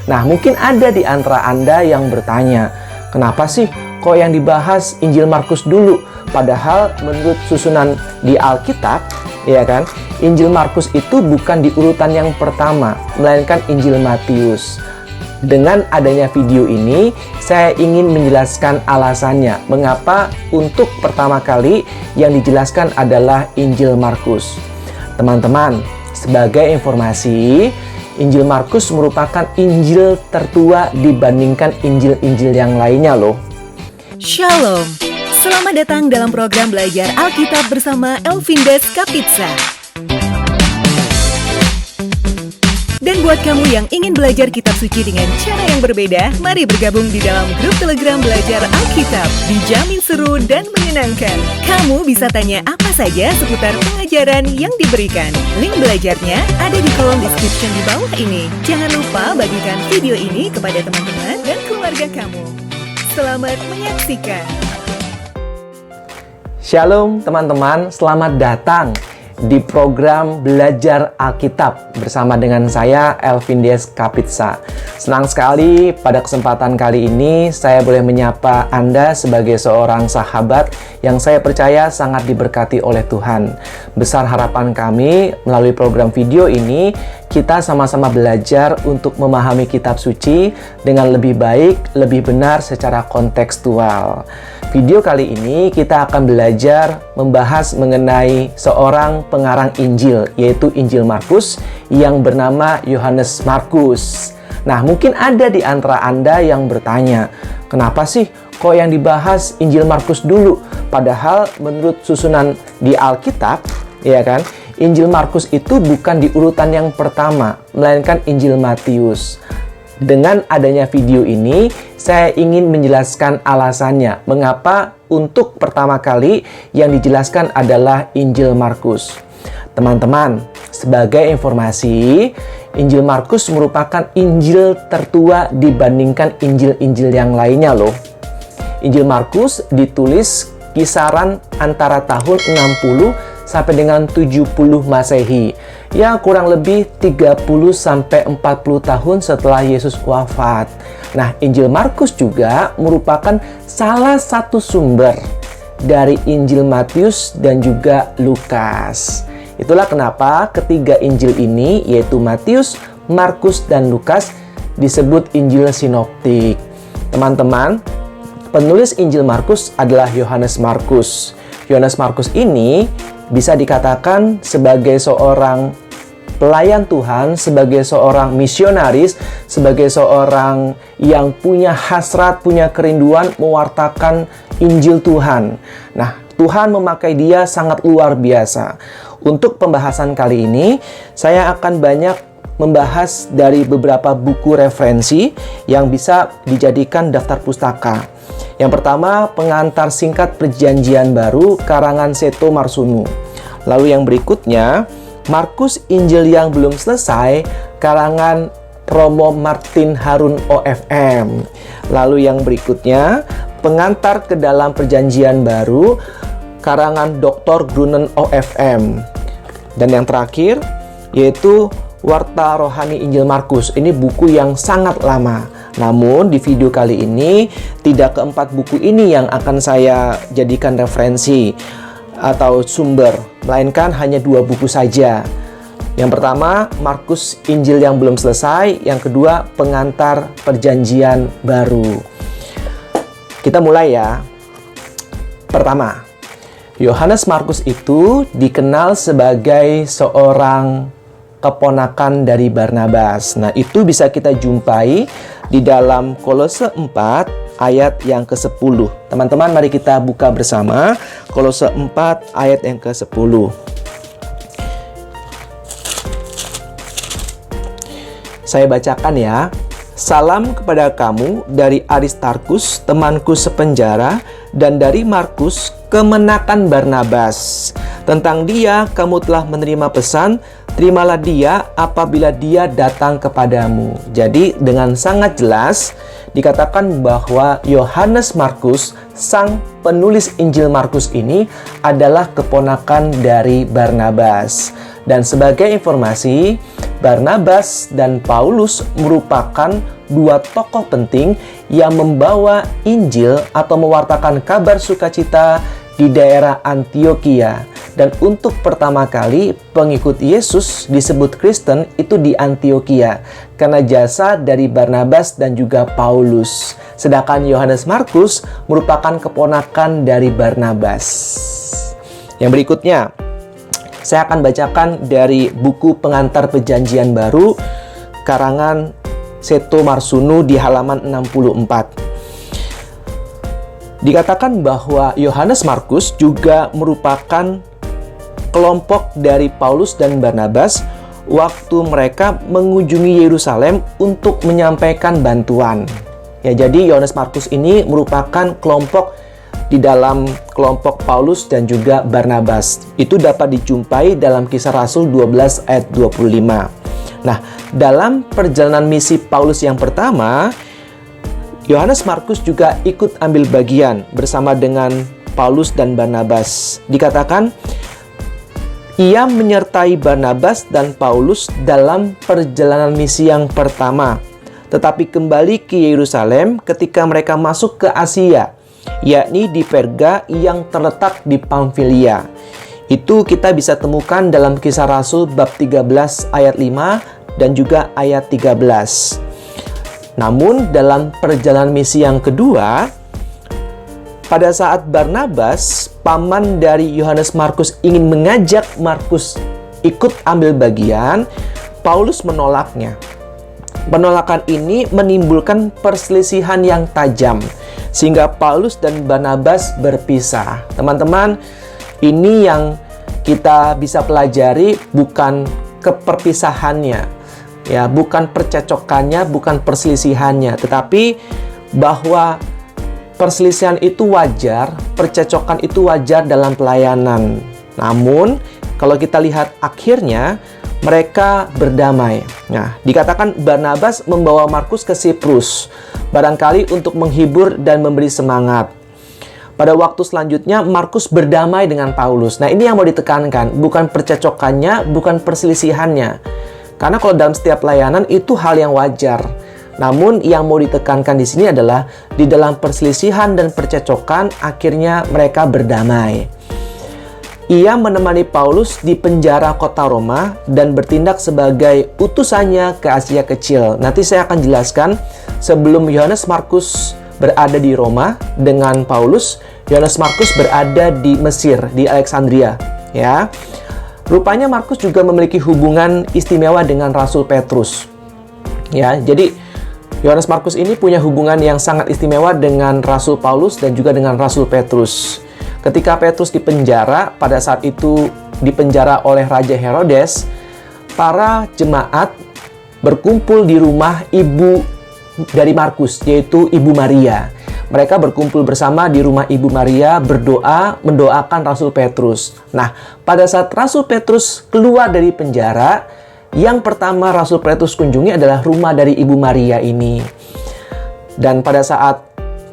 Nah, mungkin ada di antara Anda yang bertanya, kenapa sih kok yang dibahas Injil Markus dulu? Padahal menurut susunan di Alkitab, ya kan, Injil Markus itu bukan di urutan yang pertama, melainkan Injil Matius. Dengan adanya video ini, saya ingin menjelaskan alasannya mengapa untuk pertama kali yang dijelaskan adalah Injil Markus. Teman-teman, sebagai informasi, Injil Markus merupakan Injil tertua dibandingkan Injil-Injil yang lainnya loh. Shalom, selamat datang dalam program belajar Alkitab bersama Elvindes Kapitsa. Dan buat kamu yang ingin belajar kitab suci dengan cara yang berbeda, mari bergabung di dalam grup Telegram Belajar Alkitab. Dijamin seru dan menyenangkan. Kamu bisa tanya apa saja seputar pengajaran yang diberikan. Link belajarnya ada di kolom description di bawah ini. Jangan lupa bagikan video ini kepada teman-teman dan keluarga kamu. Selamat menyaksikan. Shalom teman-teman, selamat datang di program Belajar Alkitab bersama dengan saya Elvindes Kapitsa. Senang sekali pada kesempatan kali ini saya boleh menyapa Anda sebagai seorang sahabat yang saya percaya sangat diberkati oleh Tuhan. Besar harapan kami melalui program video ini kita sama-sama belajar untuk memahami kitab suci dengan lebih baik, lebih benar secara kontekstual. Video kali ini kita akan belajar membahas mengenai seorang pengarang Injil, yaitu Injil Markus yang bernama Yohanes Markus. Nah, mungkin ada di antara Anda yang bertanya, kenapa sih kok yang dibahas Injil Markus dulu? Padahal menurut susunan di Alkitab, ya kan, Injil Markus itu bukan di urutan yang pertama, melainkan Injil Matius. Dengan adanya video ini, saya ingin menjelaskan alasannya mengapa untuk pertama kali yang dijelaskan adalah Injil Markus. Teman-teman, sebagai informasi, Injil Markus merupakan Injil tertua dibandingkan Injil-Injil yang lainnya loh. Injil Markus ditulis kisaran antara tahun 60 sampai dengan 70 Masehi. Ya, kurang lebih 30 sampai 40 tahun setelah Yesus wafat. Nah, Injil Markus juga merupakan salah satu sumber dari Injil Matius dan juga Lukas. Itulah kenapa ketiga Injil ini, yaitu Matius, Markus, dan Lukas, disebut Injil Sinoptik. Teman-teman, penulis Injil Markus adalah Yohanes Markus. Yohanes Markus ini bisa dikatakan sebagai seorang pelayan Tuhan, sebagai seorang misionaris, sebagai seorang yang punya hasrat, punya kerinduan mewartakan Injil Tuhan. Nah, Tuhan memakai dia sangat luar biasa. Untuk pembahasan kali ini, saya akan banyak membahas dari beberapa buku referensi yang bisa dijadikan daftar pustaka. Yang pertama, pengantar singkat Perjanjian Baru karangan Seto Marsunu. Lalu yang berikutnya, Markus Injil yang belum selesai karangan Romo Martin Harun OFM. Lalu yang berikutnya, pengantar ke dalam Perjanjian Baru karangan Dr. Grunen OFM. Dan yang terakhir yaitu Warta Rohani Injil Markus. Ini buku yang sangat lama. Namun di video kali ini tidak keempat buku ini yang akan saya jadikan referensi atau sumber, melainkan hanya dua buku saja. Yang pertama, Markus Injil yang belum selesai. Yang kedua, pengantar Perjanjian Baru. Kita mulai ya. Pertama, Yohanes Markus itu dikenal sebagai seorang keponakan dari Barnabas. Nah, itu bisa kita jumpai di dalam Kolose 4 ayat yang ke-10. Teman-teman, mari kita buka bersama Kolose 4 ayat yang ke-10. Saya bacakan ya. Salam kepada kamu dari Aristarkus, temanku sepenjara, dan dari Markus, kemenakan Barnabas. Tentang dia kamu telah menerima pesan, terimalah dia apabila dia datang kepadamu. Jadi dengan sangat jelas dikatakan bahwa Yohanes Markus, sang penulis Injil Markus ini adalah keponakan dari Barnabas. Dan sebagai informasi, Barnabas dan Paulus merupakan dua tokoh penting yang membawa Injil atau mewartakan kabar sukacita di daerah Antiokhia. Dan untuk pertama kali pengikut Yesus disebut Kristen itu di Antiokhia karena jasa dari Barnabas dan juga Paulus. Sedangkan Yohanes Markus merupakan keponakan dari Barnabas. Yang berikutnya, saya akan bacakan dari buku Pengantar Perjanjian Baru karangan Seto Marsunu di halaman 64. Dikatakan bahwa Yohanes Markus juga merupakan kelompok dari Paulus dan Barnabas waktu mereka mengunjungi Yerusalem untuk menyampaikan bantuan. Ya, jadi Yohanes Markus ini merupakan kelompok di dalam kelompok Paulus dan juga Barnabas. Itu dapat dijumpai dalam Kisah Rasul 12 ayat 25. Nah, dalam perjalanan misi Paulus yang pertama, Yohanes Markus juga ikut ambil bagian bersama dengan Paulus dan Barnabas. Dikatakan, ia menyertai Barnabas dan Paulus dalam perjalanan misi yang pertama, tetapi kembali ke Yerusalem ketika mereka masuk ke Asia, yakni di Perga yang terletak di Pamfilia. Itu kita bisa temukan dalam Kisah Rasul bab 13 ayat 5 dan juga ayat 13. Namun dalam perjalanan misi yang kedua, pada saat Barnabas, paman dari Yohanes Markus, ingin mengajak Markus ikut ambil bagian, Paulus menolaknya. Penolakan ini menimbulkan perselisihan yang tajam, sehingga Paulus dan Barnabas berpisah. Teman-teman, ini yang kita bisa pelajari, bukan keperpisahannya, ya, bukan percecokannya, bukan perselisihannya, tetapi bahwa perselisihan itu wajar, percecokan itu wajar dalam pelayanan. Namun, kalau kita lihat akhirnya, mereka berdamai. Nah, dikatakan Barnabas membawa Markus ke Siprus, barangkali untuk menghibur dan memberi semangat. Pada waktu selanjutnya, Markus berdamai dengan Paulus. Nah, ini yang mau ditekankan, bukan percecokannya, bukan perselisihannya. Karena kalau dalam setiap pelayanan itu hal yang wajar. Namun yang mau ditekankan di sini adalah di dalam perselisihan dan percecokan akhirnya mereka berdamai. Ia menemani Paulus di penjara kota Roma dan bertindak sebagai utusannya ke Asia Kecil. Nanti saya akan jelaskan sebelum Yohanes Markus berada di Roma dengan Paulus, Yohanes Markus berada di Mesir, di Alexandria, ya. Rupanya Markus juga memiliki hubungan istimewa dengan Rasul Petrus. Ya, jadi Yohanes Markus ini punya hubungan yang sangat istimewa dengan Rasul Paulus dan juga dengan Rasul Petrus. Ketika Petrus dipenjara, pada saat itu dipenjara oleh Raja Herodes, para jemaat berkumpul di rumah ibu dari Markus, yaitu Ibu Maria. Mereka berkumpul bersama di rumah Ibu Maria, berdoa, mendoakan Rasul Petrus. Nah, pada saat Rasul Petrus keluar dari penjara, yang pertama Rasul Petrus kunjungi adalah rumah dari Ibu Maria ini. Dan pada saat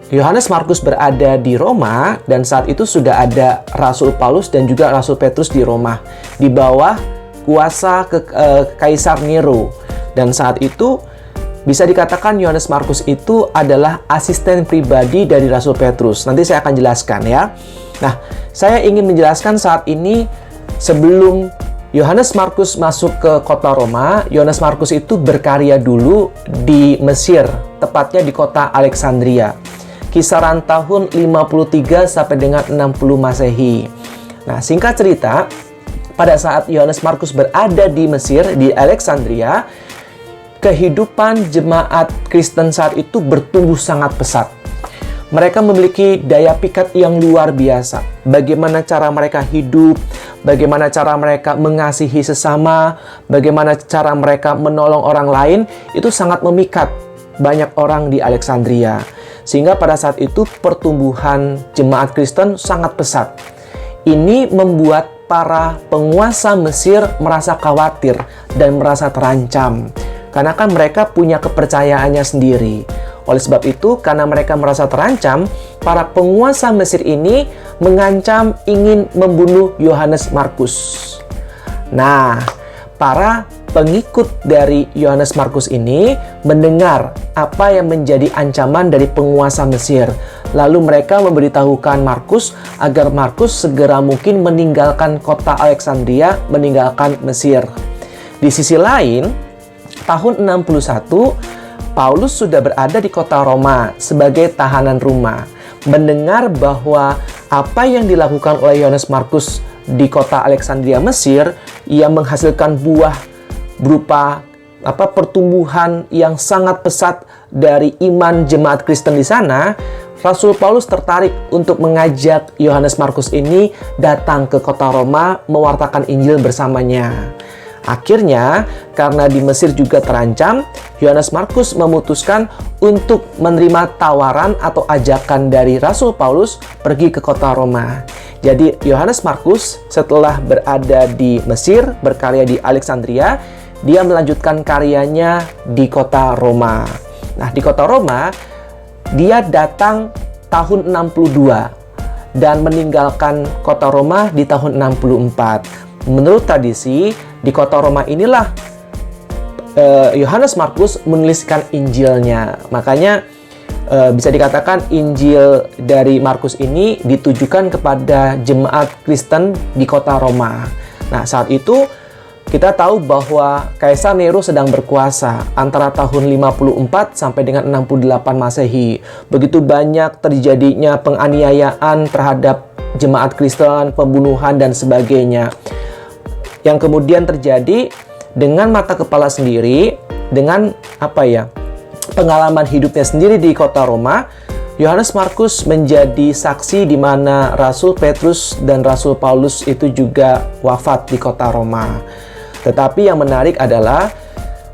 Yohanes Markus berada di Roma, dan saat itu sudah ada Rasul Paulus dan juga Rasul Petrus di Roma, di bawah kuasa Kaisar Nero. Dan saat itu bisa dikatakan Yohanes Markus itu adalah asisten pribadi dari Rasul Petrus. Nanti saya akan jelaskan, ya. Nah, saya ingin menjelaskan saat ini sebelum Yohanes Markus masuk ke kota Roma, Yohanes Markus itu berkarya dulu di Mesir, tepatnya di kota Alexandria. Kisaran tahun 53 sampai dengan 60 Masehi. Nah, singkat cerita, pada saat Yohanes Markus berada di Mesir, di Alexandria, kehidupan jemaat Kristen saat itu bertumbuh sangat pesat. Mereka memiliki daya pikat yang luar biasa. Bagaimana cara mereka hidup, bagaimana cara mereka mengasihi sesama, bagaimana cara mereka menolong orang lain, itu sangat memikat banyak orang di Alexandria. Sehingga pada saat itu pertumbuhan jemaat Kristen sangat pesat. Ini membuat para penguasa Mesir merasa khawatir dan merasa terancam. Karena kan mereka punya kepercayaannya sendiri. Oleh sebab itu, karena mereka merasa terancam, para penguasa Mesir ini mengancam ingin membunuh Yohanes Markus. Nah, para pengikut dari Yohanes Markus ini mendengar apa yang menjadi ancaman dari penguasa Mesir. Lalu mereka memberitahukan Markus agar Markus segera mungkin meninggalkan kota Alexandria, meninggalkan Mesir. Di sisi lain, tahun 61, Paulus sudah berada di kota Roma sebagai tahanan rumah. Mendengar bahwa apa yang dilakukan oleh Yohanes Markus di kota Alexandria, Mesir, ia menghasilkan buah berupa pertumbuhan yang sangat pesat dari iman jemaat Kristen di sana. Rasul Paulus tertarik untuk mengajak Yohanes Markus ini datang ke kota Roma mewartakan Injil bersamanya. Akhirnya, karena di Mesir juga terancam, Yohanes Markus memutuskan untuk menerima tawaran atau ajakan dari Rasul Paulus pergi ke kota Roma. Jadi, Yohanes Markus setelah berada di Mesir, berkarya di Alexandria, dia melanjutkan karyanya di kota Roma. Nah, di kota Roma, dia datang tahun 62 dan meninggalkan kota Roma di tahun 64. Menurut tradisi, di kota Roma inilah Yohanes Markus menuliskan Injilnya. Makanya bisa dikatakan Injil dari Markus ini ditujukan kepada jemaat Kristen di kota Roma. Nah, saat itu kita tahu bahwa Kaisar Nero sedang berkuasa antara tahun 54 sampai dengan 68 Masehi. Begitu banyak terjadinya penganiayaan terhadap jemaat Kristen, pembunuhan dan sebagainya. Yang kemudian terjadi dengan mata kepala sendiri, dengan pengalaman hidupnya sendiri di kota Roma, Yohanes Markus menjadi saksi di mana Rasul Petrus dan Rasul Paulus itu juga wafat di kota Roma. Tetapi yang menarik adalah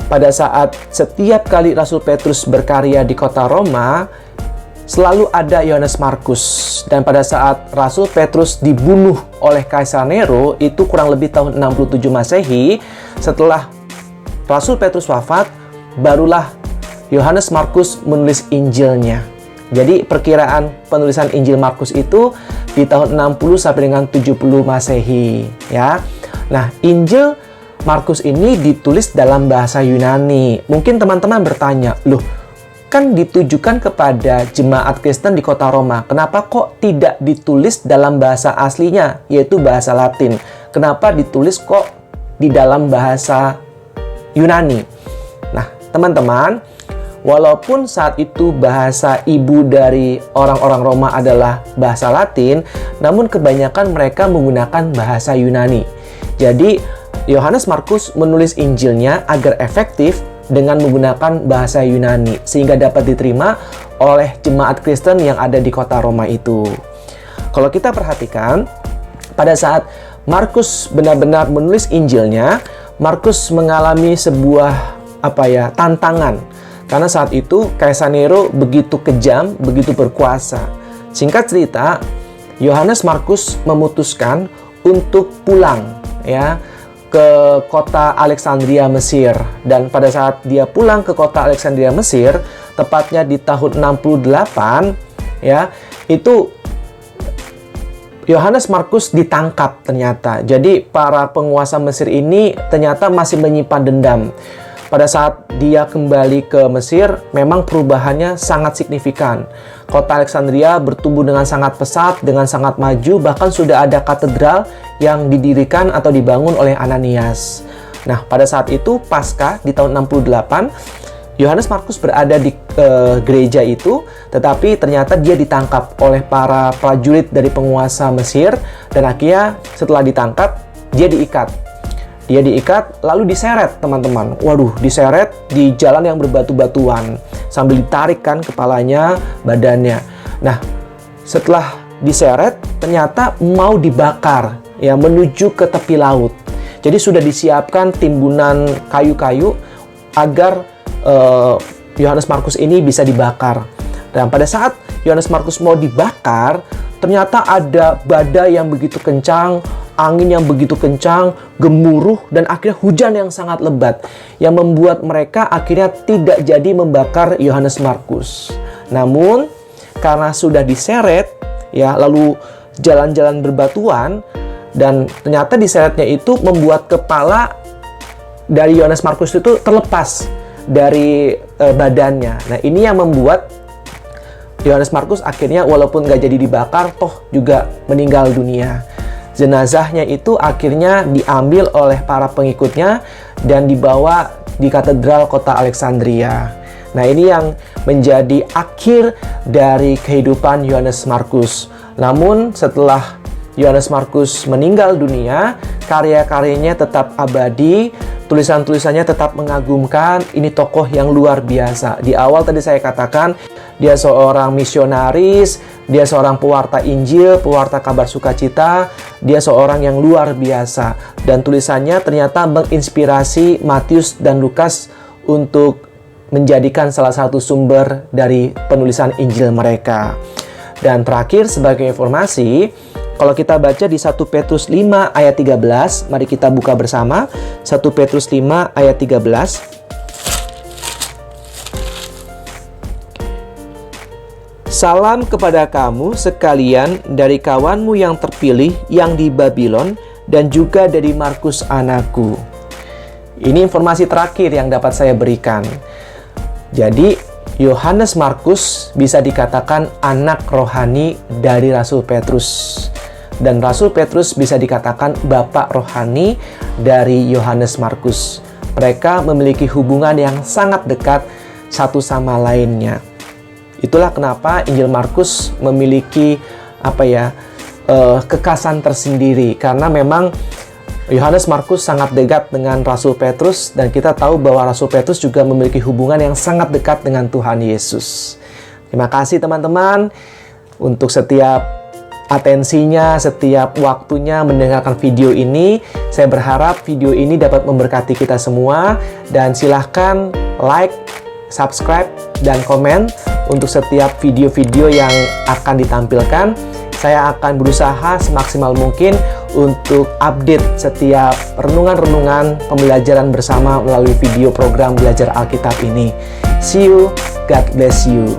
pada saat setiap kali Rasul Petrus berkarya di kota Roma, selalu ada Yohanes Markus. Dan pada saat Rasul Petrus dibunuh oleh Kaisar Nero, itu kurang lebih tahun 67 Masehi, setelah Rasul Petrus wafat, barulah Yohanes Markus menulis Injilnya. Jadi perkiraan penulisan Injil Markus itu di tahun 60 sampai dengan 70 Masehi, ya. Nah, Injil Markus ini ditulis dalam bahasa Yunani. Mungkin teman-teman bertanya, loh, kan ditujukan kepada jemaat Kristen di kota Roma. Kenapa kok tidak ditulis dalam bahasa aslinya, yaitu bahasa Latin? Kenapa ditulis kok di dalam bahasa Yunani? Nah, teman-teman, walaupun saat itu bahasa ibu dari orang-orang Roma adalah bahasa Latin, namun kebanyakan mereka menggunakan bahasa Yunani. Jadi, Yohanes Markus menulis Injilnya agar efektif dengan menggunakan bahasa Yunani, sehingga dapat diterima oleh jemaat Kristen yang ada di kota Roma itu. Kalau kita perhatikan, pada saat Markus benar-benar menulis Injilnya, Markus mengalami sebuah tantangan. Karena saat itu Kaisar Nero begitu kejam, begitu berkuasa. Singkat cerita, Yohanes Markus memutuskan untuk pulang ke kota Alexandria, Mesir. Dan pada saat dia pulang ke kota Alexandria, Mesir, tepatnya di tahun 68, itu Yohanes Markus ditangkap ternyata. Jadi para penguasa Mesir ini ternyata masih menyimpan dendam. Pada saat dia kembali ke Mesir, memang perubahannya sangat signifikan. Kota Alexandria bertumbuh dengan sangat pesat, dengan sangat maju, bahkan sudah ada katedral yang didirikan atau dibangun oleh Ananias. Nah, pada saat itu, Paskah di tahun 68, Yohanes Markus berada di gereja itu, tetapi ternyata dia ditangkap oleh para prajurit dari penguasa Mesir, dan akhirnya setelah ditangkap, dia diikat. Dia diikat, lalu diseret, teman-teman. Waduh, diseret di jalan yang berbatu-batuan. Sambil ditarik kan kepalanya, badannya. Nah, setelah diseret, ternyata mau dibakar, menuju ke tepi laut. Jadi sudah disiapkan timbunan kayu-kayu agar Yohanes Markus ini bisa dibakar. Dan pada saat Yohanes Markus mau dibakar, ternyata ada badai yang begitu kencang, angin yang begitu kencang, gemuruh, dan akhirnya hujan yang sangat lebat yang membuat mereka akhirnya tidak jadi membakar Yohanes Markus. Namun karena sudah diseret, lalu jalan-jalan berbatuan, dan ternyata diseretnya itu membuat kepala dari Yohanes Markus itu terlepas dari badannya. Nah, ini yang membuat Yohanes Markus akhirnya walaupun nggak jadi dibakar, toh juga meninggal dunia. Jenazahnya itu akhirnya diambil oleh para pengikutnya dan dibawa di katedral kota Alexandria. Nah, ini yang menjadi akhir dari kehidupan Yohanes Markus. Namun setelah Yohanes Markus meninggal dunia, karya-karyanya tetap abadi, tulisan-tulisannya tetap mengagumkan. Ini tokoh yang luar biasa. Di awal tadi saya katakan, dia seorang misionaris, dia seorang pewarta Injil, pewarta kabar sukacita, dia seorang yang luar biasa. Dan tulisannya ternyata menginspirasi Matius dan Lukas untuk menjadikan salah satu sumber dari penulisan Injil mereka. Dan terakhir sebagai informasi, kalau kita baca di 1 Petrus 5 ayat 13, mari kita buka bersama. 1 Petrus 5 ayat 13. Salam kepada kamu sekalian dari kawanmu yang terpilih yang di Babylon dan juga dari Markus anakku. Ini informasi terakhir yang dapat saya berikan. Jadi, Yohanes Markus bisa dikatakan anak rohani dari Rasul Petrus. Dan Rasul Petrus bisa dikatakan bapak rohani dari Yohanes Markus. Mereka memiliki hubungan yang sangat dekat satu sama lainnya. Itulah kenapa Injil Markus memiliki kekhasan tersendiri, karena memang Yohanes Markus sangat dekat dengan Rasul Petrus, dan kita tahu bahwa Rasul Petrus juga memiliki hubungan yang sangat dekat dengan Tuhan Yesus. Terima kasih teman-teman untuk setiap atensinya, setiap waktunya mendengarkan video ini. Saya berharap video ini dapat memberkati kita semua, dan silahkan like, subscribe, dan komen untuk setiap video-video yang akan ditampilkan. Saya akan berusaha semaksimal mungkin untuk update setiap renungan-renungan pembelajaran bersama melalui video program Belajar Alkitab ini. See you, God bless you.